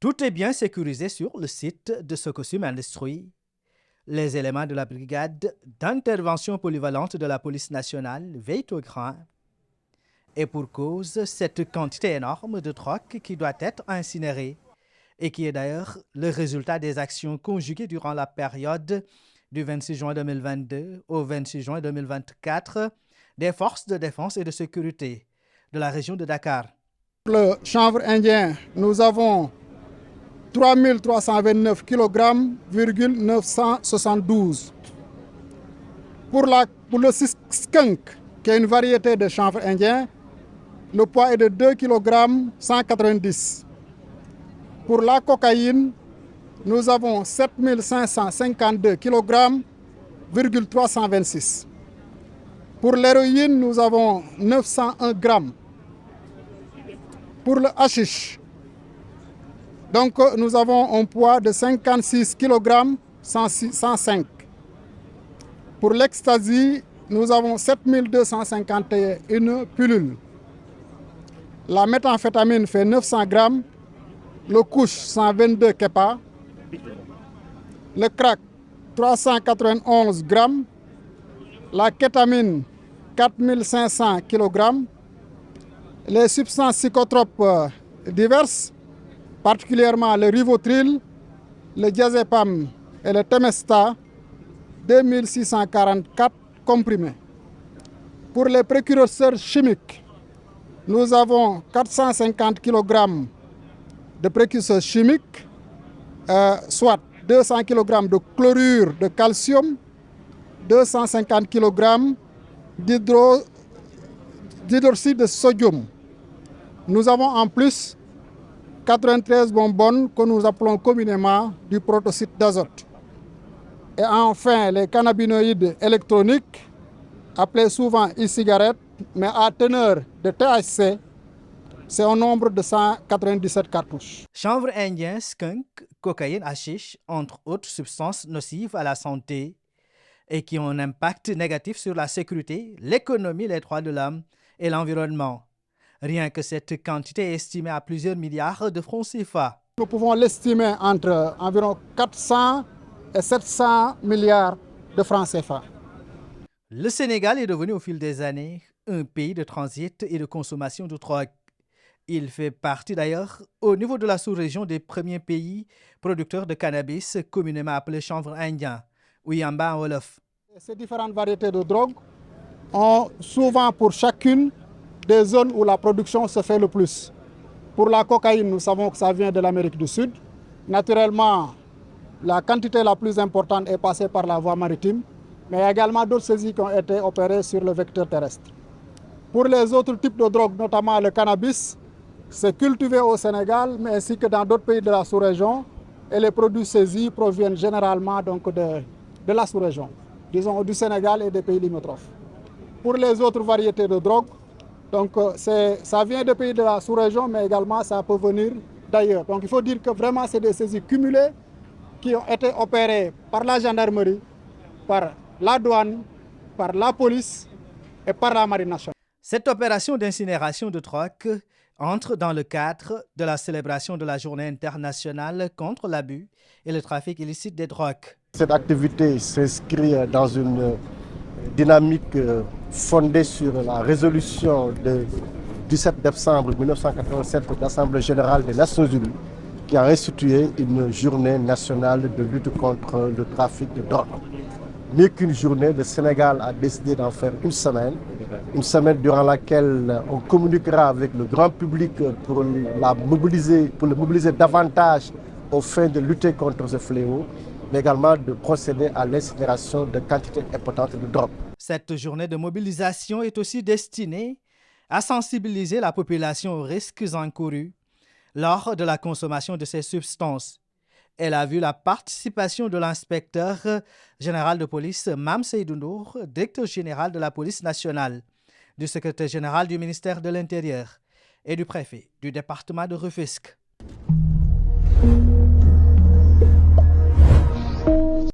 Tout est bien sécurisé sur le site de Sococim Industries. Les éléments de la brigade d'intervention polyvalente de la police nationale veillent au grain. Et pour cause, cette quantité énorme de drogue qui doit être incinérée et qui est d'ailleurs le résultat des actions conjuguées durant la période du 26 juin 2022 au 26 juin 2024 des forces de défense et de sécurité de la région de Dakar. Pour le chanvre indien, nous avons 3329 kg, 972. Pour le skunk, qui est une variété de chanvre indien, le poids est de 2 kg 190. Pour la cocaïne, nous avons 7552 kg, 326. Pour l'héroïne, nous avons 901 grammes. Pour le hashish, donc nous avons un poids de 56 kg 105. Pour l'ecstasy, nous avons 7251 pilules. La méthamphétamine fait 900 grammes. Le couche 122 kepa. Le crack 391 grammes. La kétamine 4500 kg. Les substances psychotropes diverses, particulièrement le Rivotril, le diazépam et le Temesta, 2644 comprimés. Pour les précurseurs chimiques, nous avons 450 kg de précurseurs chimiques, soit 200 kg de chlorure de calcium, 250 kg d'hydroxyde de sodium. Nous avons en plus 93 bonbonnes que nous appelons communément du protoxyde d'azote. Et enfin, les cannabinoïdes électroniques, appelés souvent e-cigarettes, mais à teneur de THC, c'est un nombre de 197 cartouches. Chanvre indien, skunk, cocaïne, hashish, entre autres substances nocives à la santé et qui ont un impact négatif sur la sécurité, l'économie, les droits de l'homme et l'environnement. Rien que cette quantité est estimée à plusieurs milliards de francs CFA. Nous pouvons l'estimer entre environ 400 et 700 milliards de francs CFA. Le Sénégal est devenu au fil des années un pays de transit et de consommation de drogue. Il fait partie d'ailleurs au niveau de la sous-région des premiers pays producteurs de cannabis communément appelés chanvre indien ou yamba en wolof. Ces différentes variétés de drogue ont souvent pour chacune des zones où la production se fait le plus. Pour la cocaïne, nous savons que ça vient de l'Amérique du Sud. Naturellement, la quantité la plus importante est passée par la voie maritime, mais il y a également d'autres saisies qui ont été opérées sur le vecteur terrestre. Pour les autres types de drogues, notamment le cannabis, c'est cultivé au Sénégal, mais ainsi que dans d'autres pays de la sous-région, et les produits saisis proviennent généralement donc de la sous-région, disons du Sénégal et des pays limitrophes. Pour les autres variétés de drogue, donc ça vient des pays de la sous-région, mais également ça peut venir d'ailleurs. Donc il faut dire que vraiment c'est des saisies cumulées qui ont été opérées par la gendarmerie, par la douane, par la police et par la marine nationale. Cette opération d'incinération de drogue entre dans le cadre de la célébration de la Journée internationale contre l'abus et le trafic illicite des drogues. Cette activité s'inscrit dans une dynamique fondée sur la résolution du 17 décembre 1987 de l'Assemblée générale des Nations unies qui a institué une journée nationale de lutte contre le trafic de drogue. Mieux qu'une journée, le Sénégal a décidé d'en faire une semaine durant laquelle on communiquera avec le grand public pour le mobiliser davantage aux fins de lutter contre ce fléau, mais également de procéder à l'incinération de quantités importantes de drogue. Cette journée de mobilisation est aussi destinée à sensibiliser la population aux risques encourus lors de la consommation de ces substances. Elle a vu la participation de l'inspecteur général de police Mame Seydou Ndour, directeur général de la police nationale, du secrétaire général du ministère de l'Intérieur et du préfet du département de Rufisque.